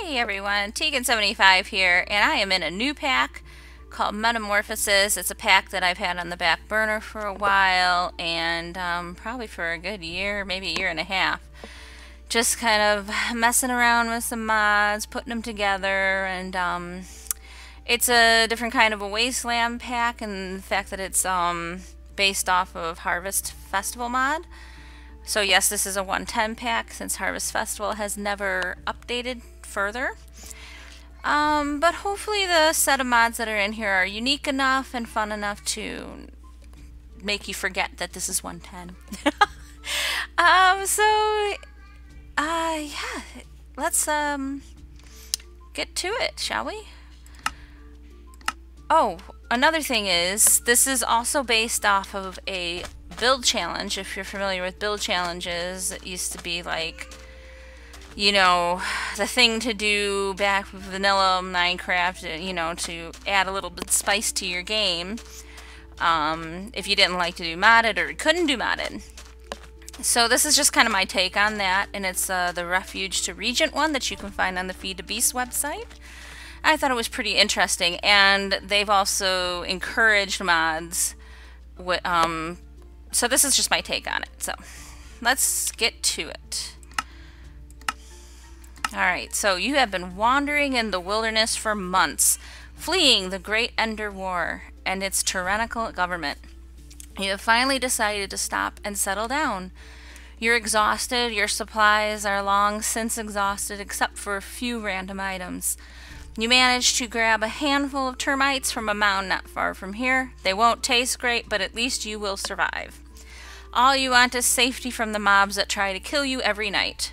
Hey everyone, Tegan75 here, and I am in a new pack called Metamorphosis. It's a pack that I've had on the back burner for a while, and probably for a good year, maybe a year and a half. Just kind of messing around with some mods, putting them together, and it's a different kind of a Wasteland pack, and the fact that it's based off of Harvest Festival mod. So yes, this is a 110 pack since Harvest Festival has never updated further. But hopefully the set of mods that are in here are unique enough and fun enough to make you forget that this is 110. Yeah, let's get to it, shall we? Oh, another thing is, this is also based off of a build challenge. If you're familiar with build challenges, it used to be like, you know, the thing to do back with vanilla Minecraft, you know, to add a little bit of spice to your game, if you didn't like to do modded or couldn't do modded. So this is just kind of my take on that, and it's the Refuge to Regent one that you can find on the Feed to Beast website. I thought it was pretty interesting, and they've also encouraged mods with, so this is just my take on it. So let's get to it. Alright, so you have been wandering in the wilderness for months, fleeing the Great Ender War and its tyrannical government. You have finally decided to stop and settle down. You're exhausted, your supplies are long since exhausted except for a few random items. You manage to grab a handful of termites from a mound not far from here. They won't taste great, but at least you will survive. All you want is safety from the mobs that try to kill you every night.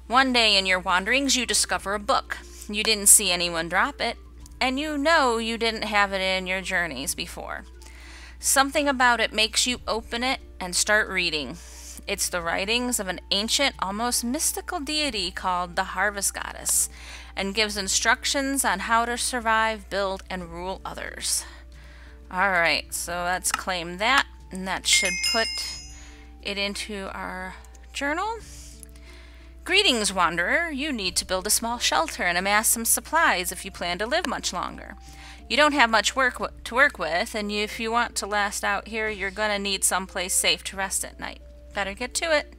One day in your wanderings, you discover a book. You didn't see anyone drop it, and you know you didn't have it in your journeys before. Something about it makes you open it and start reading. It's the writings of an ancient, almost mystical deity called the Harvest Goddess, and gives instructions on how to survive, build, and rule others. Alright, so let's claim that, and that should put it into our journal. Greetings, Wanderer. You need to build a small shelter and amass some supplies if you plan to live much longer. You don't have much to work with, and if you want to last out here, you're gonna need someplace safe to rest at night. Better get to it.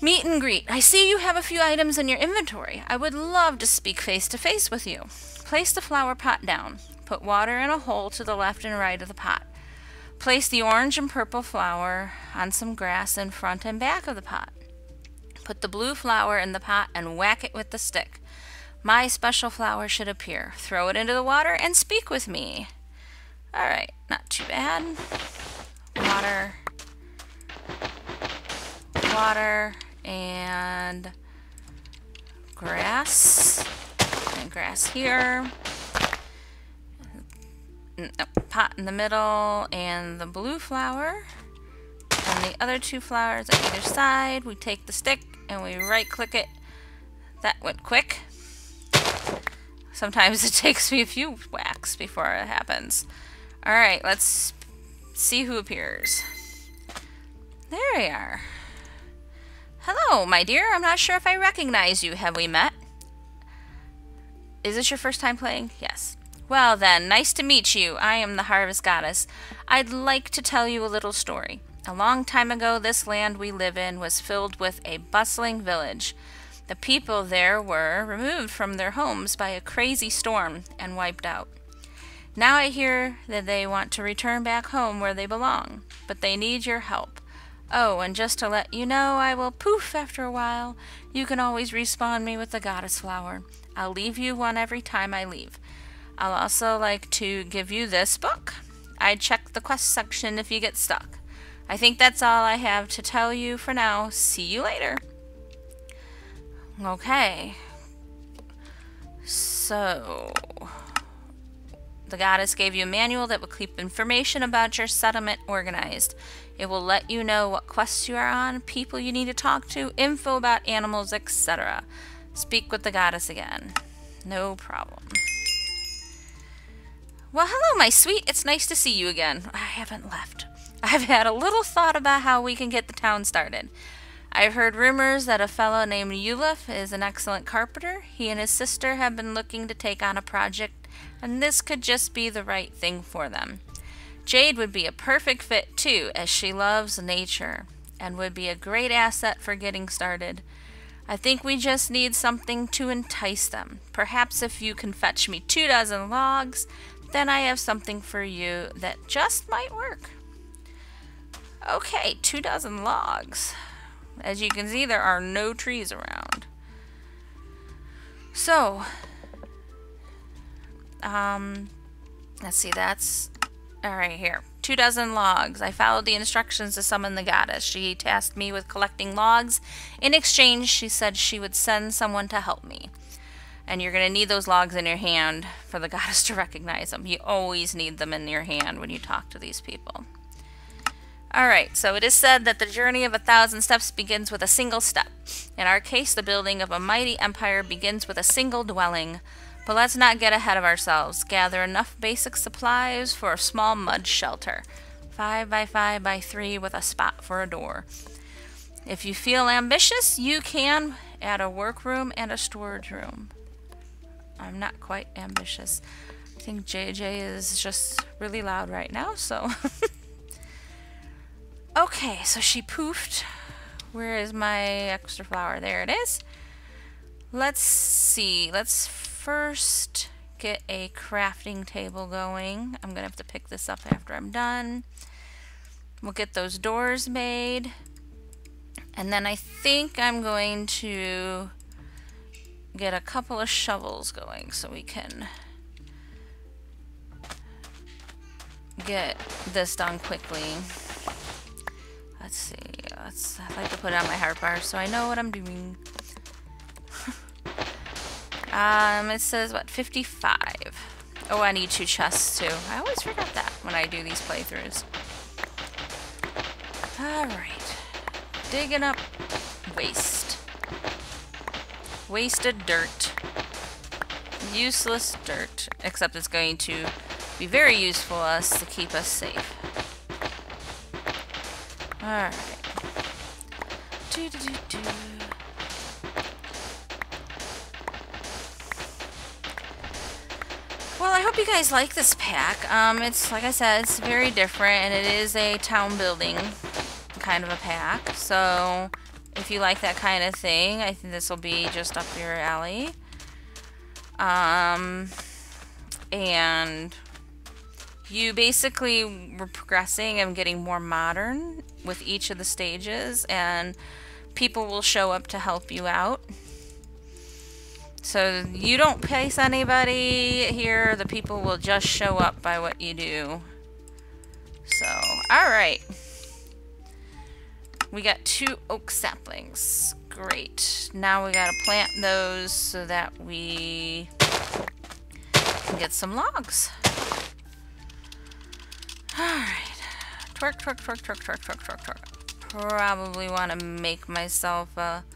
Meet and greet. I see you have a few items in your inventory. I would love to speak face to face with you. Place the flower pot down. Put water in a hole to the left and right of the pot. Place the orange and purple flower on some grass in front and back of the pot. Put the blue flower in the pot and whack it with the stick. My special flower should appear. Throw it into the water and speak with me. Alright, not too bad. Water. Water. And grass. And grass here. Pot in the middle. And the blue flower. And the other two flowers on either side. We take the stick and we right click it. That went quick. Sometimes it takes me a few whacks before it happens. Alright, let's see who appears. There we are. Hello, my dear. I'm not sure if I recognize you. Have we met? Is this your first time playing? Yes. Well then, nice to meet you. I am the Harvest Goddess. I'd like to tell you a little story. A long time ago, this land we live in was filled with a bustling village. The people there were removed from their homes by a crazy storm and wiped out. Now I hear that they want to return back home where they belong, but they need your help. Oh, and just to let you know, I will poof after a while. You can always respawn me with the goddess flower. I'll leave you one every time I leave. I'll also like to give you this book. I'd check the quest section if you get stuck. I think that's all I have to tell you for now. See you later. Okay. So, the goddess gave you a manual that will keep information about your settlement organized. It will let you know what quests you are on, people you need to talk to, info about animals, etc. Speak with the goddess again. No problem. Well, hello, my sweet. It's nice to see you again. I haven't left. I've had a little thought about how we can get the town started. I've heard rumors that a fellow named Yulef is an excellent carpenter. He and his sister have been looking to take on a project, and this could just be the right thing for them. Jade would be a perfect fit too, as she loves nature, and would be a great asset for getting started. I think we just need something to entice them. Perhaps if you can fetch me 24 logs, then I have something for you that just might work. Okay, 24 logs. As you can see, there are no trees around. So, let's see, that's, alright, here. 24 logs. I followed the instructions to summon the goddess. She tasked me with collecting logs. In exchange, she said she would send someone to help me. And you're going to need those logs in your hand for the goddess to recognize them. You always need them in your hand when you talk to these people. Alright, so it is said that the journey of 1,000 steps begins with a single step. In our case, the building of a mighty empire begins with a single dwelling. But let's not get ahead of ourselves. Gather enough basic supplies for a small mud shelter. 5 by 5 by 3 with a spot for a door. If you feel ambitious, you can add a workroom and a storage room. I'm not quite ambitious. I think JJ is just really loud right now, so... Okay, so she poofed. Where is my extra flour? There it is. Let's see. Let's first get a crafting table going. I'm going to have to pick this up after I'm done. We'll get those doors made. And then I think I'm going to get a couple of shovels going so we can get this done quickly. Let's see. I like to put it on my heart bar so I know what I'm doing. It says, what, 55. Oh, I need 2 chests, too. I always forget that when I do these playthroughs. Alright. Digging up waste. Wasted dirt. Useless dirt. Except it's going to be very useful to keep us safe. Alright. Well, I hope you guys like this pack. It's, like I said, it's very different, and it is a town building kind of a pack. So, if you like that kind of thing, I think this will be just up your alley. And you basically were progressing and getting more modern with each of the stages, and people will show up to help you out. So you don't place anybody here, the people will just show up by what you do. So, alright. We got 2 oak saplings. Great. Now we gotta plant those so that we can get some logs. Alright. Twerk, twerk, twerk, twerk, twerk, twerk, twerk, twerk. Probably want to make myself an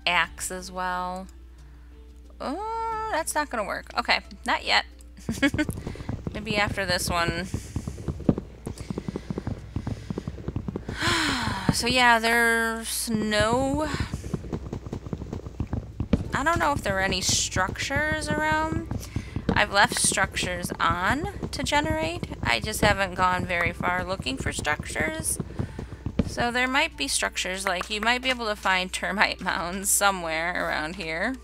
axe as well. Oh, that's not gonna work. Okay, not yet. Maybe after this one. So yeah, there's no... I don't know if there are any structures around. I've left structures on to generate. I just haven't gone very far looking for structures. So there might be structures, like you might be able to find termite mounds somewhere around here.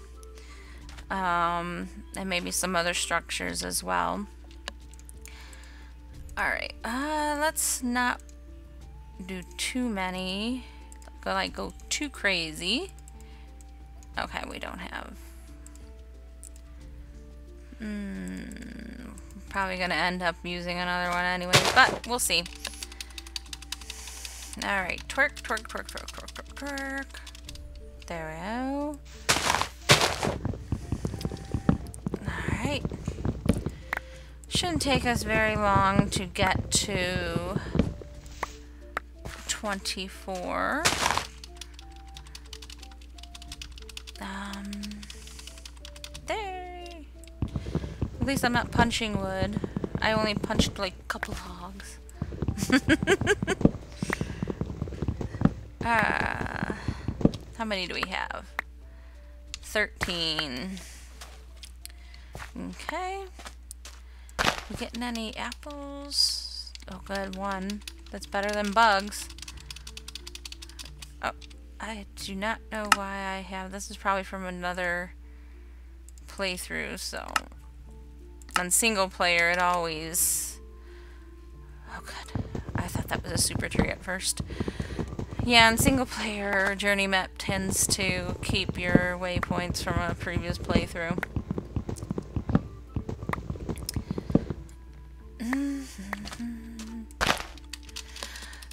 And maybe some other structures as well. Alright, let's not do too many. Go too crazy. Okay, we don't have... probably gonna end up using another one anyway, but we'll see. Alright, twerk, twerk, twerk, twerk, twerk, twerk, twerk. There we go. Alright. Shouldn't take us very long to get to 24. There. At least I'm not punching wood. I only punched like a couple logs. How many do we have? 13. Okay. We getting any apples? Oh, good, one. That's better than bugs. Oh, I do not know why I have... This is probably from another playthrough, so... On single player, it always... Oh, good. I thought that was a super tree at first. Yeah, on single player, Journey Map tends to keep your waypoints from a previous playthrough.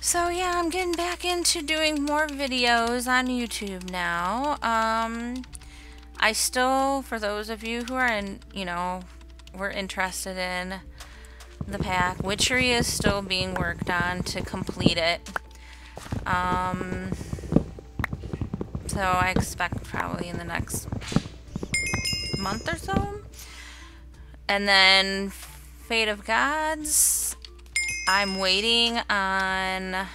So yeah, I'm getting back into doing more videos on YouTube now. I still, for those of you who are in, we're interested in the pack, Witchery is still being worked on to complete it. So I expect probably in the next month or so. And then Fate of Gods, I'm waiting on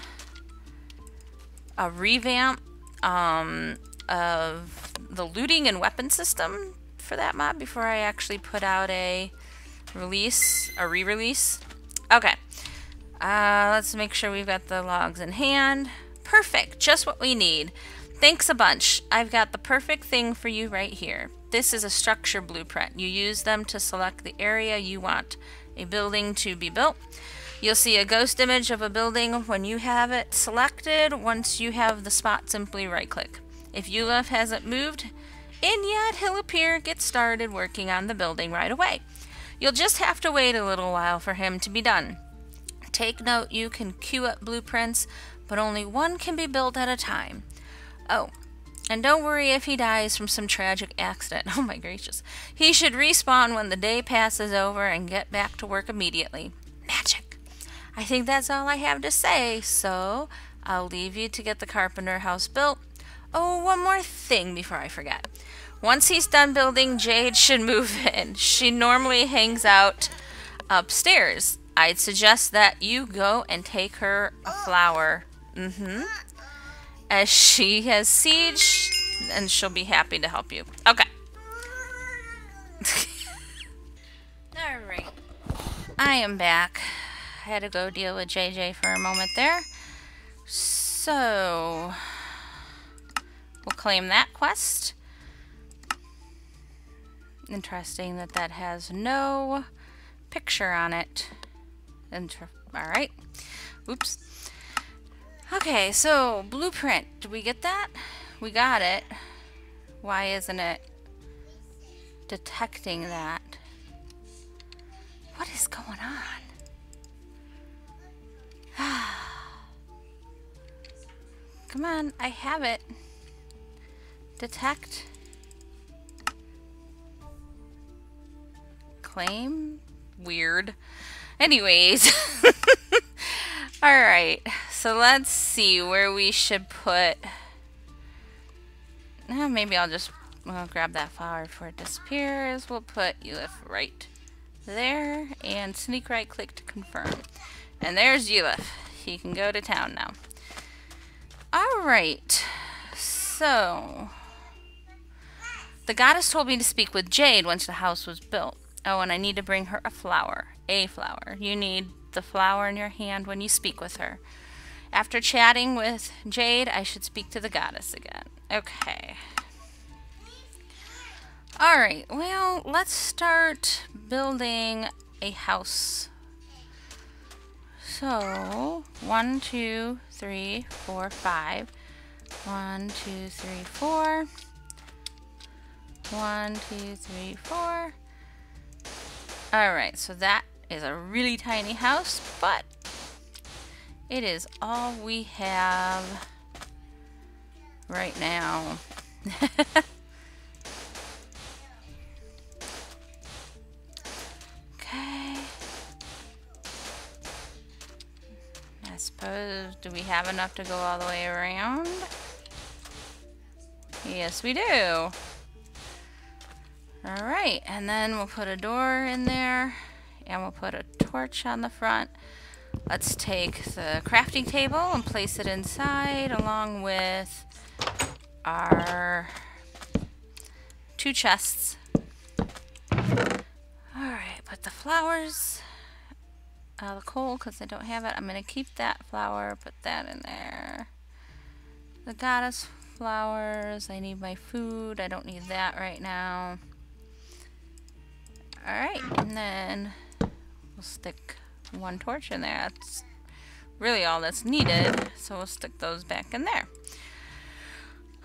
a revamp of the looting and weapon system for that mod before I actually put out a re-release. Okay. Let's make sure we've got the logs in hand. Perfect, just what we need. Thanks a bunch. I've got the perfect thing for you right here. This is a structure blueprint. You use them to select the area you want a building to be built. You'll see a ghost image of a building when you have it selected. Once you have the spot, simply right-click. If Yulef hasn't moved in yet, he'll appear. Get started working on the building right away. You'll just have to wait a little while for him to be done. Take note, you can queue up blueprints, but only one can be built at a time. Oh, and don't worry if he dies from some tragic accident. Oh my gracious. He should respawn when the day passes over and get back to work immediately. Magic. I think that's all I have to say, so I'll leave you to get the carpenter house built. Oh, one more thing before I forget. Once he's done building, Jade should move in. She normally hangs out upstairs. I'd suggest that you go and take her a flower. As she has siege, and she'll be happy to help you. Okay. Alright. I am back. I had to go deal with JJ for a moment there. So, we'll claim that quest. Interesting that that has no picture on it. Alright. Oops. Okay, so blueprint. Did we get that? We got it. Why isn't it detecting that? What is going on? Come on, I have it. Detect. Claim? Weird. Anyways. Alright, so let's see where we should put... maybe I'll just grab that flower before it disappears. We'll put Yulef right there and sneak right click to confirm. And there's Yulef. He can go to town now. Alright, so... The goddess told me to speak with Jade once the house was built. Oh, and I need to bring her a flower. A flower. You need the flower in your hand when you speak with her. After chatting with Jade, I should speak to the goddess again. Okay. Alright, well, let's start building a house. So, 1, 2, 3, 4, 5. 1, 2, 3, 4. 1, 2, 3, 4. Alright, so that is a really tiny house, but it is all we have right now. Okay. I suppose, do we have enough to go all the way around? Yes, we do. Alright, and then we'll put a door in there, and we'll put a torch on the front. Let's take the crafting table and place it inside along with our 2 chests. Alright, put the flowers, the coal because I don't have it. I'm going to keep that flower, put that in there. The goddess flowers, I need my food, I don't need that right now. Alright, and then we'll stick 1 torch in there. That's really all that's needed, so we'll stick those back in there.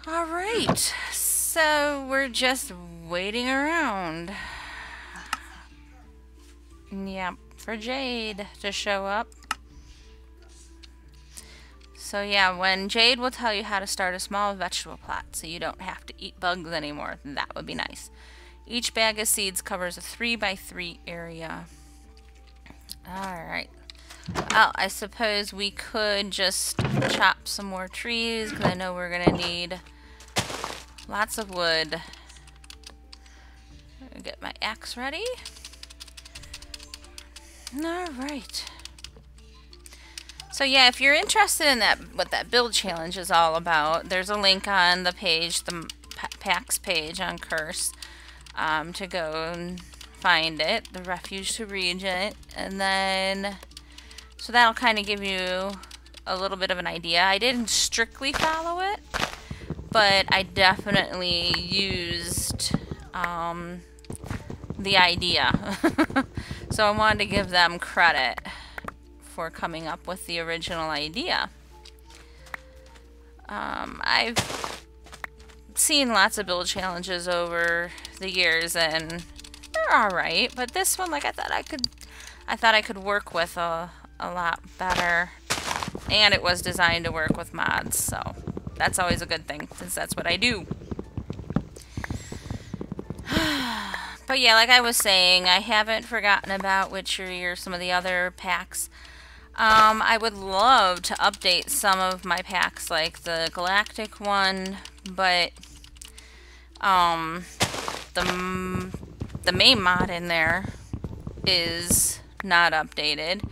Alright, so we're just waiting around. Yep, for Jade to show up. So yeah, when Jade will tell you how to start a small vegetable plot so you don't have to eat bugs anymore, that would be nice. Each bag of seeds covers a 3x3 area. Alright. Well, I suppose we could just chop some more trees because I know we're going to need lots of wood. Get my axe ready. Alright. So yeah, if you're interested in what that build challenge is all about, there's a link on the page, the packs page on Curse, to go and find it, the Refuge to Regent, and then, so that'll kind of give you a little bit of an idea. I didn't strictly follow it, but I definitely used the idea. So I wanted to give them credit for coming up with the original idea. I've seen lots of build challenges over the years and they're alright, but this one, like, I thought I could work with a lot better, and it was designed to work with mods, so that's always a good thing since that's what I do. But yeah, like I was saying, I haven't forgotten about Witchery or some of the other packs. I would love to update some of my packs, like the Galactic one, but the main mod in there is not updated.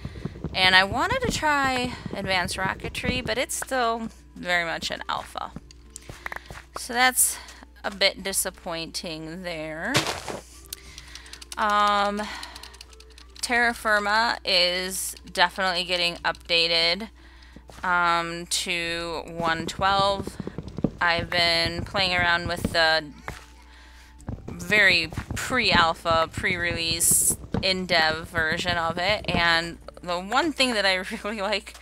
And I wanted to try Advanced Rocketry, but it's still very much an alpha. So that's a bit disappointing there. Terra Firma is definitely getting updated to 1.12. I've been playing around with the very pre-alpha, pre-release, in-dev version of it, and the one thing that I really like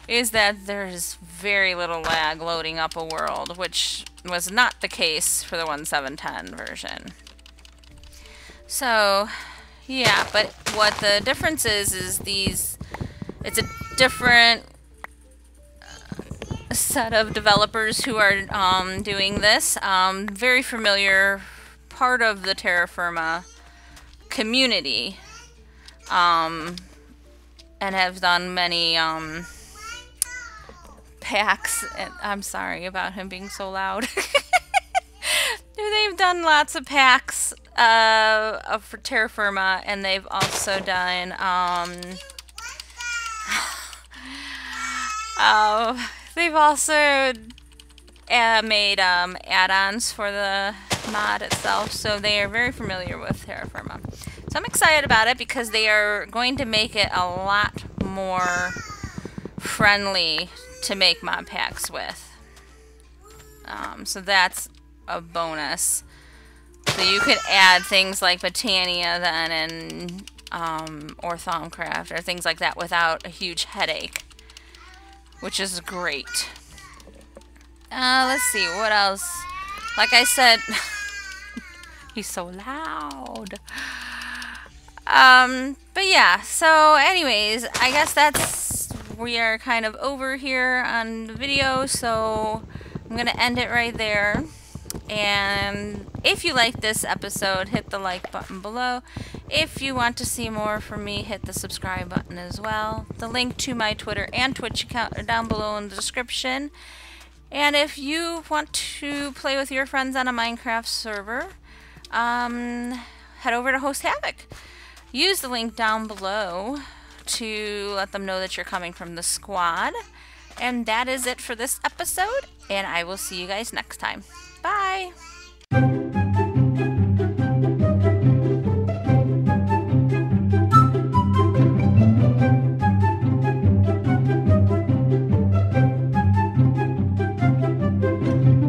is that there's very little lag loading up a world, which was not the case for the 1.7.10 version. So, yeah, but what the difference is it's a different set of developers who are doing this. Very familiar part of the Terra Firma community, and have done many packs. I'm sorry about him being so loud. They've done lots of packs for Terra Firma, and they've also done they've also made add-ons for the mod itself, so they are very familiar with Terra Firma. So I'm excited about it because they are going to make it a lot more friendly to make mod packs with. So that's a bonus. So you could add things like Botania then and or Thaumcraft or things like that without a huge headache, which is great. Let's see what else. Like I said, he's so loud. But yeah, so anyways, I guess we are kind of over here on the video, so I'm gonna end it right there. And if you like this episode, hit the like button below. If you want to see more from me, hit the subscribe button as well. The link to my Twitter and Twitch account are down below in the description. And if you want to play with your friends on a Minecraft server, head over to Host Havoc. Use the link down below to let them know that you're coming from the squad. And that is it for this episode, and I will see you guys next time. Bye!